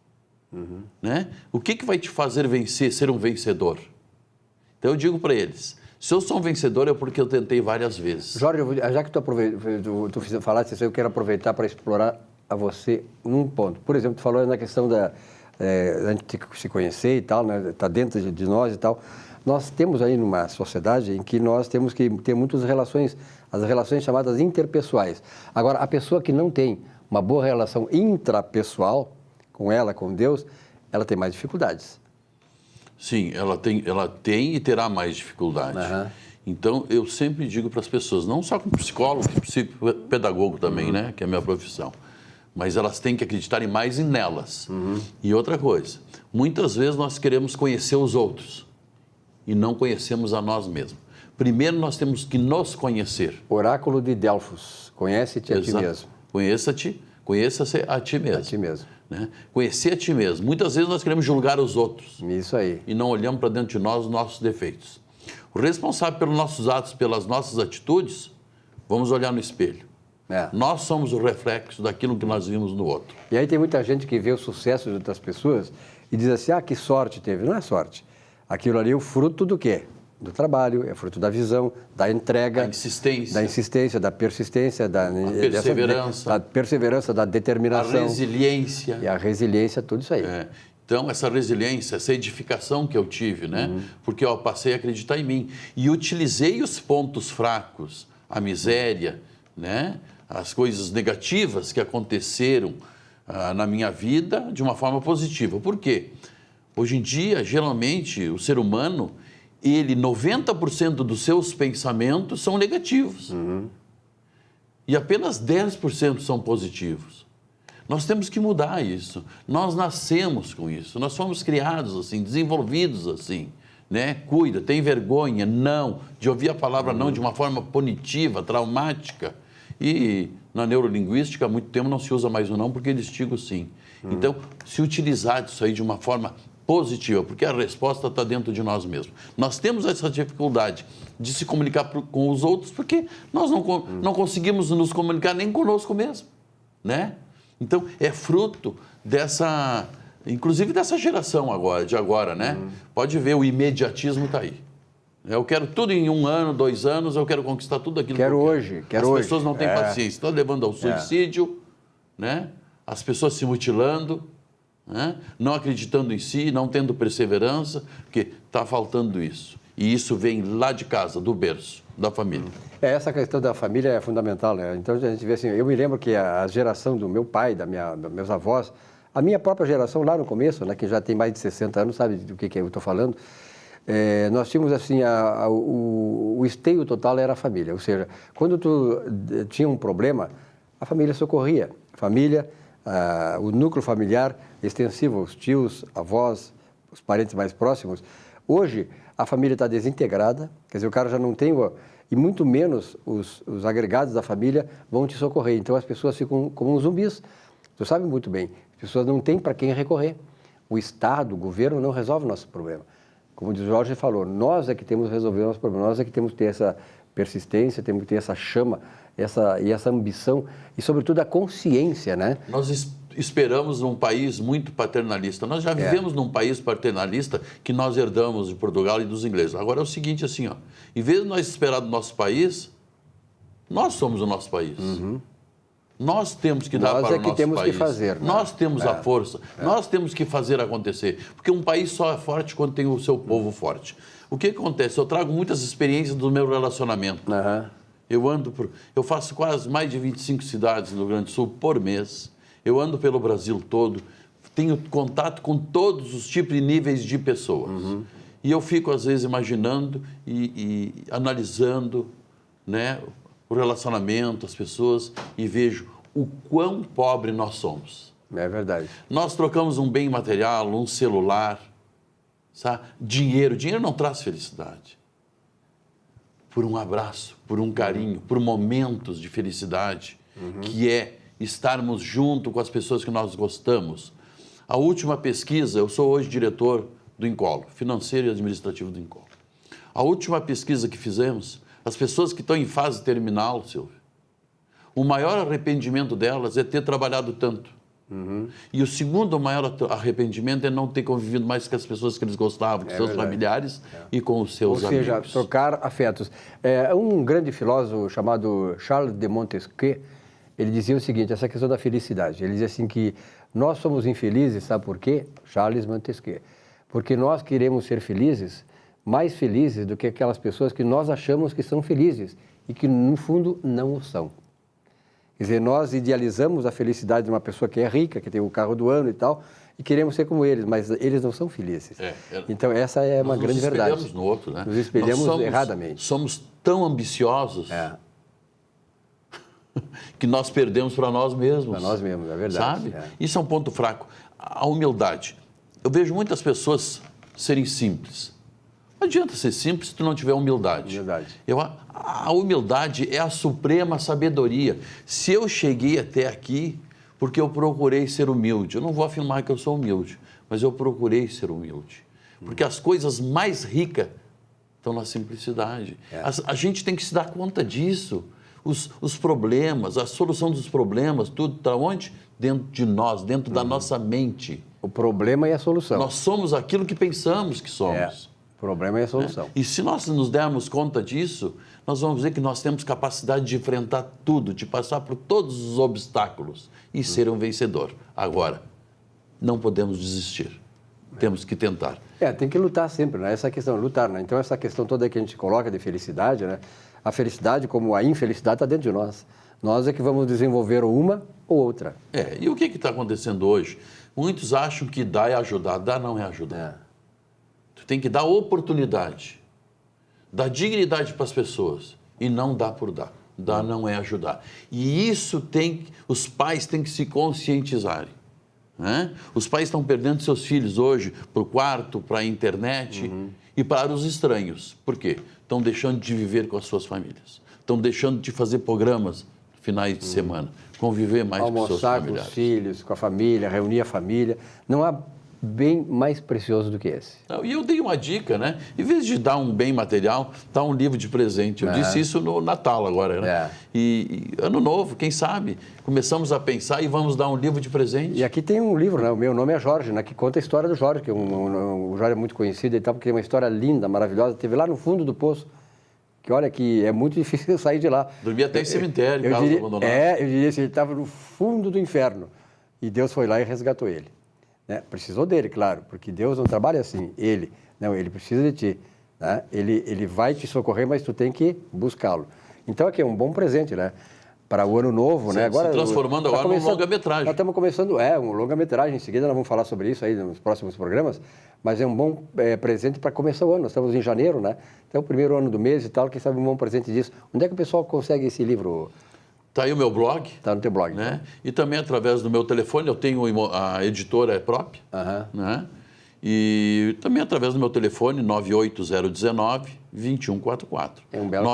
Né? O que vai te fazer vencer, ser um vencedor? Então eu digo para eles, se eu sou um vencedor é porque eu tentei várias vezes. Jorge, já que tu falaste isso, eu quero aproveitar para explorar a você num ponto. Por exemplo, tu falou na questão da gente se conhecer e tal, né? Tá dentro de nós e tal. Nós temos aí numa sociedade em que nós temos que ter muitas relações, as relações chamadas interpessoais. Agora, a pessoa que não tem uma boa relação intrapessoal com ela, com Deus, ela tem mais dificuldades. Sim, ela tem e terá mais dificuldade. Então, eu sempre digo para as pessoas, não só como psicólogo, psicopedagogo também, né, que é a minha profissão, mas elas têm que acreditar mais nelas. E outra coisa, muitas vezes nós queremos conhecer os outros e não conhecemos a nós mesmos. Primeiro, nós temos que nos conhecer. Oráculo de Delfos, conhece-te a ti mesmo. Conheça-se a ti mesmo. A ti mesmo. Né? Conhecer a ti mesmo. Muitas vezes nós queremos julgar os outros. Isso aí. E não olhamos para dentro de nós os nossos defeitos. O responsável pelos nossos atos, pelas nossas atitudes, vamos olhar no espelho. Nós somos o reflexo daquilo que nós vimos no outro. E aí tem muita gente que vê o sucesso de outras pessoas e diz assim, que sorte teve. Não é sorte. Aquilo ali é o fruto do quê? do trabalho, é fruto da visão, da entrega, da insistência, da persistência, da perseverança, da perseverança, da determinação, a resiliência. E a resiliência, tudo isso aí. Então, essa resiliência, essa edificação que eu tive, né? Porque eu passei a acreditar em mim e utilizei os pontos fracos, a miséria, né? As coisas negativas que aconteceram na minha vida de uma forma positiva. Por quê? Hoje em dia, geralmente, o ser humano, 90% dos seus pensamentos são negativos. E apenas 10% são positivos. Nós temos que mudar isso. Nós nascemos com isso. Nós fomos criados assim, desenvolvidos assim. Né? Cuida, tem vergonha, não. De ouvir a palavra não de uma forma punitiva, traumática. E na neurolinguística, há muito tempo não se usa mais o não, porque eles digo sim. Então, se utilizar disso aí de uma forma positiva, porque a resposta está dentro de nós mesmos. Nós temos essa dificuldade de se comunicar com os outros, porque nós não conseguimos nos comunicar nem conosco mesmo, né? Então, é fruto dessa, inclusive dessa geração de agora, né? Pode ver, o imediatismo está aí. Eu quero tudo em 1 ano, 2 anos, eu quero conquistar tudo aquilo quero que eu hoje, quero As hoje. pessoas não têm paciência, estão levando ao suicídio, né? As pessoas se mutilando, né? Não acreditando em si, não tendo perseverança, porque está faltando isso. E isso vem lá de casa, do berço, da família. Essa questão da família é fundamental, né? Então, a gente vê assim, eu me lembro que a geração do meu pai, dos meus avós, a minha própria geração lá no começo, né, que já tem mais de 60 anos, sabe do que eu estou falando, nós tínhamos assim, o esteio total era a família, ou seja, quando tu tinha um problema, a família socorria. A família, o núcleo familiar extensivo, os tios, avós, os parentes mais próximos. Hoje, a família está desintegrada, quer dizer, o cara já não tem, e muito menos os agregados da família vão te socorrer. Então, as pessoas ficam como zumbis. Tu sabe muito bem, as pessoas não têm para quem recorrer. O Estado, o governo não resolve o nosso problema. Como o Jorge falou, nós é que temos que resolver o nosso problema, nós é que temos que ter essa persistência, temos que ter essa chama, essa ambição e, sobretudo, a consciência, né? Nós esperamos num país muito paternalista. Nós já vivemos num país paternalista que nós herdamos de Portugal e dos ingleses. Agora é o seguinte, assim, ó, em vez de nós esperar do nosso país, nós somos o nosso país. Nós temos que dar para o nosso país. Nós é que temos que fazer. Né? Nós temos a força. Nós temos que fazer acontecer. Porque um país só é forte quando tem o seu povo forte. O que acontece? Eu trago muitas experiências do meu relacionamento. Eu faço quase mais de 25 cidades no Rio Grande do Sul por mês. Eu ando pelo Brasil todo. Tenho contato com todos os tipos e níveis de pessoas. E eu fico, às vezes, imaginando e analisando, né, o relacionamento, as pessoas, e vejo o quão pobre nós somos. É verdade. Nós trocamos um bem material, um celular, sabe? Dinheiro. Dinheiro não traz felicidade. Por um abraço, por um carinho, por momentos de felicidade, que é estarmos junto com as pessoas que nós gostamos. A última pesquisa, eu sou hoje diretor do Incolo, financeiro e administrativo do Incolo. A última pesquisa que fizemos, as pessoas que estão em fase terminal, Silvio, o maior arrependimento delas é ter trabalhado tanto. E o segundo maior arrependimento é não ter convivido mais com as pessoas que eles gostavam, com seus familiares e com os seus amigos. Ou seja, trocar afetos. Um grande filósofo chamado Charles de Montesquieu, ele dizia o seguinte, essa questão da felicidade. Ele dizia assim que nós somos infelizes, sabe por quê? Charles Montesquieu. Porque nós queremos ser felizes, mais felizes do que aquelas pessoas que nós achamos que são felizes e que, no fundo, não o são. Quer dizer, nós idealizamos a felicidade de uma pessoa que é rica, que tem o carro do ano e tal, e queremos ser como eles, mas eles não são felizes. Então, essa é uma grande verdade. Nós nos espelhamos no outro, né? Nos espelhamos erradamente. Somos tão ambiciosos que nós perdemos para nós mesmos. Para nós mesmos, é verdade. Sabe? Isso é um ponto fraco. A humildade. Eu vejo muitas pessoas serem simples. Não adianta ser simples se tu não tiver humildade. A humildade é a suprema sabedoria. Se eu cheguei até aqui, porque eu procurei ser humilde. Eu não vou afirmar que eu sou humilde, mas eu procurei ser humilde. Porque as coisas mais ricas estão na simplicidade. A gente tem que se dar conta disso. Os problemas, a solução dos problemas, tudo está onde? Dentro de nós, dentro da nossa mente. O problema e a solução. Nós somos aquilo que pensamos que somos. O problema é a solução. E se nós nos dermos conta disso, nós vamos ver que nós temos capacidade de enfrentar tudo, de passar por todos os obstáculos e ser um vencedor. Agora, não podemos desistir. Temos que tentar. Tem que lutar sempre, né? Essa questão, lutar, né? Então, essa questão toda que a gente coloca de felicidade, né? A felicidade, como a infelicidade, está dentro de nós. Nós é que vamos desenvolver uma ou outra. E o que está acontecendo hoje? Muitos acham que dar é ajudar. Dar não é ajudar. Tu tem que dar oportunidade, dar dignidade para as pessoas e não dar por dar. Dar não é ajudar. E isso os pais têm que se conscientizarem. Né? Os pais estão perdendo seus filhos hoje para o quarto, para a internet e para os estranhos. Por quê? Estão deixando de viver com as suas famílias. Estão deixando de fazer programas finais de semana, conviver mais com seus familiares. Almoçar com os filhos, com a família, reunir a família. Não há bem mais precioso do que esse. E eu dei uma dica, né? Em vez de dar um bem material, dá um livro de presente. Eu disse isso no Natal agora, né? E Ano Novo, quem sabe? Começamos a pensar e vamos dar um livro de presente. E aqui tem um livro, né? O meu nome é Jorge, né? Que conta a história do Jorge, que o Jorge é muito conhecido e tal, porque é uma história linda, maravilhosa. Teve lá no fundo do poço, que olha que é muito difícil sair de lá. Dormia até em cemitério, casa abandonada. Eu diria assim, ele estava no fundo do inferno. E Deus foi lá e resgatou ele. Né? Precisou dele, claro, porque Deus não trabalha assim, ele precisa de ti, né? Ele vai te socorrer, mas tu tem que buscá-lo. Então aqui é um bom presente, né? Para o ano novo, sim, né? Agora, se transformando agora num longa-metragem. Nós estamos começando, um longa-metragem, em seguida nós vamos falar sobre isso aí nos próximos programas, mas é um bom presente para começar o ano, nós estamos em janeiro, né? Então o primeiro ano do mês e tal, quem sabe um bom presente disso. Onde é que o pessoal consegue esse livro? Está aí o meu blog. Está no teu blog. Né? E também através do meu telefone, eu tenho a editora própria. Né? E também através do meu telefone, 98019-2144. É um belo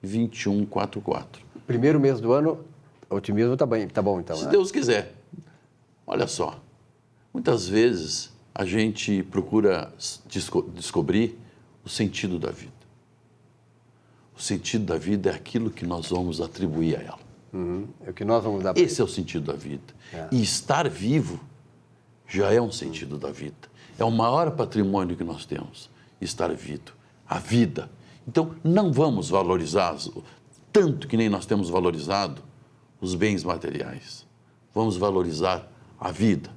98019-2144. Primeiro mês do ano, o otimismo está bom então. Se Deus quiser. Olha só, muitas vezes a gente procura descobrir o sentido da vida. O sentido da vida é aquilo que nós vamos atribuir a ela. É o que nós vamos dar. Esse é o sentido da vida. E estar vivo já é um sentido da vida. É o maior patrimônio que nós temos, estar vivo. A vida. Então, não vamos valorizar, tanto que nem nós temos valorizado, os bens materiais. Vamos valorizar a vida.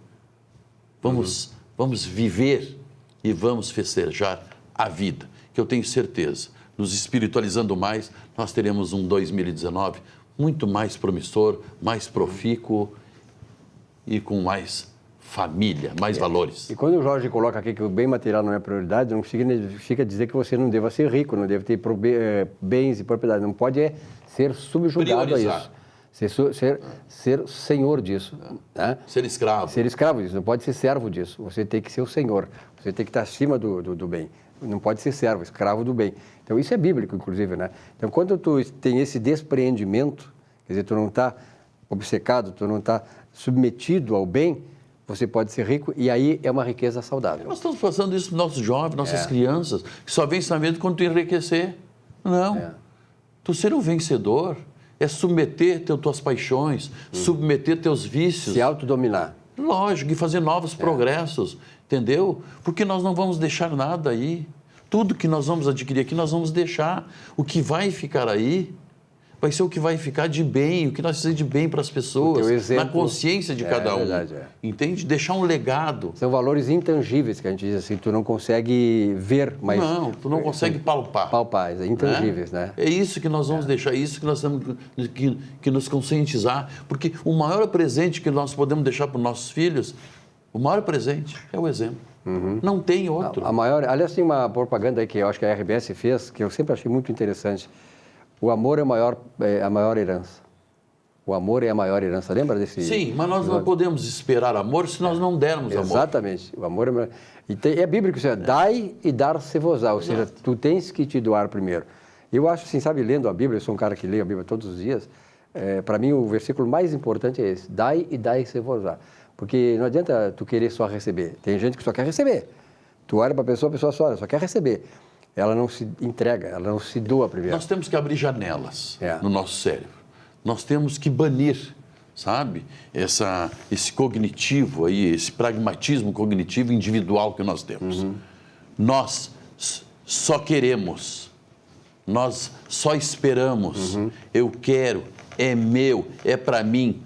Vamos viver e vamos festejar a vida, que eu tenho certeza. Nos espiritualizando mais, nós teremos um 2019 muito mais promissor, mais profícuo e com mais família, mais valores. E quando o Jorge coloca aqui que o bem material não é prioridade, não significa dizer que você não deva ser rico, não deve ter bens e propriedades. Não pode ser subjugado a isso. Ser senhor disso. Né? Ser escravo. Ser escravo disso, não pode ser servo disso. Você tem que ser o senhor, você tem que estar acima do bem. Não pode ser servo, escravo do bem. Então, isso é bíblico, inclusive, né? Então, quando tu tem esse despreendimento, quer dizer, tu não está obcecado, tu não está submetido ao bem, você pode ser rico e aí é uma riqueza saudável. Nós estamos passando isso para os nossos jovens, nossas crianças, que só vem ensinamento quando tu enriquecer. Não. Tu ser um vencedor é submeter tuas paixões, submeter teus vícios. Se autodominar. Lógico, e fazer novos progressos, entendeu? Porque nós não vamos deixar nada aí. Tudo que nós vamos adquirir aqui, nós vamos deixar. O que vai ficar aí vai ser o que vai ficar de bem, o que nós precisamos de bem para as pessoas, exemplo, na consciência de cada um. Verdade, entende? Deixar um legado. São valores intangíveis, que a gente diz assim, tu não consegue ver, mas... Não, tu não consegue palpar. Palpar, intangíveis, né? É isso que nós vamos deixar, é isso que nós temos que nos conscientizar, porque o maior presente que nós podemos deixar para os nossos filhos, o maior presente é o exemplo. Não tem outro. Aliás, tem uma propaganda aí que eu acho que a RBS fez, que eu sempre achei muito interessante. O amor é a maior herança. O amor é a maior herança. Lembra desse? Sim, mas nós não podemos esperar amor se nós não dermos amor. Exatamente. O amor é... é bíblico, isso é dai e dar-se-vos-á. Ou seja, tu tens que te doar primeiro. Eu acho assim, sabe, lendo a Bíblia, eu sou um cara que lê a Bíblia todos os dias, para mim o versículo mais importante é esse. Dai e dai-se-vos-á. Porque não adianta tu querer só receber. Tem gente que só quer receber. Tu olha para a pessoa só quer receber. Ela não se entrega, ela não se doa primeiro. Nós temos que abrir janelas no nosso cérebro. Nós temos que banir, sabe, esse cognitivo aí, esse pragmatismo cognitivo individual que nós temos. nós só queremos, nós só esperamos, eu quero, é meu, é para mim.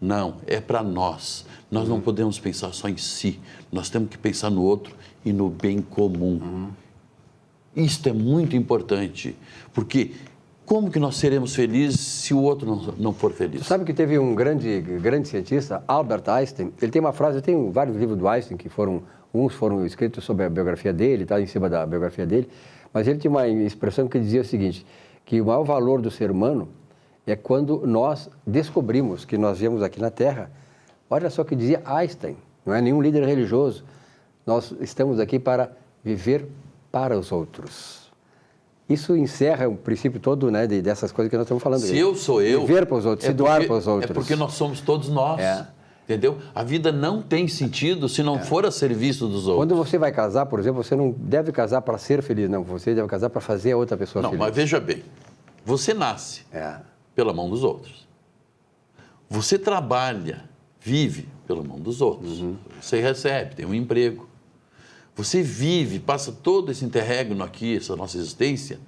Não, é para nós. Nós não podemos pensar só em si, nós temos que pensar no outro e no bem comum. Isto é muito importante, porque como que nós seremos felizes se o outro não for feliz? Sabe que teve um grande cientista, Albert Einstein, ele tem uma frase, tem vários livros do Einstein que uns foram escritos sobre a biografia dele, está em cima da biografia dele, mas ele tinha uma expressão que dizia o seguinte, que o maior valor do ser humano é quando nós descobrimos que nós viemos aqui na Terra. Olha só o que dizia Einstein, não é nenhum líder religioso. Nós estamos aqui para viver para os outros. Isso encerra o princípio todo, né, dessas coisas que nós estamos falando. Se eu sou eu... Viver para os outros, se doar para os outros. É porque nós somos todos nós, entendeu? A vida não tem sentido se não for a serviço dos outros. Quando você vai casar, por exemplo, você não deve casar para ser feliz, não. Você deve casar para fazer a outra pessoa feliz. Não, mas veja bem, você nasce pela mão dos outros. Você trabalha, vive pela mão dos outros. Você recebe, tem um emprego. Você vive, passa todo esse interregno aqui, essa nossa existência,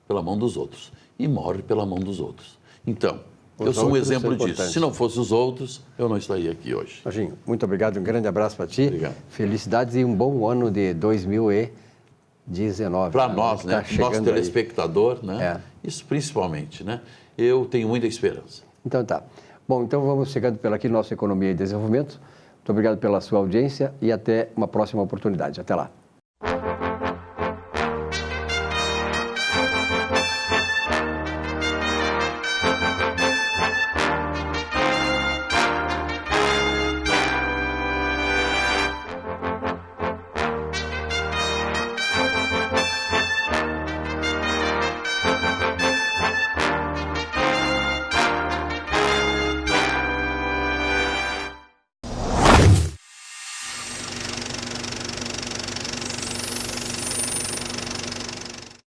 pela mão dos outros. E morre pela mão dos outros. Então, eu sou um exemplo disso. Se não fosse os outros, eu não estaria aqui hoje. Jorginho, muito obrigado. Um grande abraço para ti. Obrigado. Felicidades e um bom ano de 2019. Para nós, né? Nosso telespectador, né? Isso principalmente, né? Eu tenho muita esperança. Então tá. Bom, então vamos chegando pela aqui, nossa Economia e Desenvolvimento. Muito obrigado pela sua audiência e até uma próxima oportunidade. Até lá.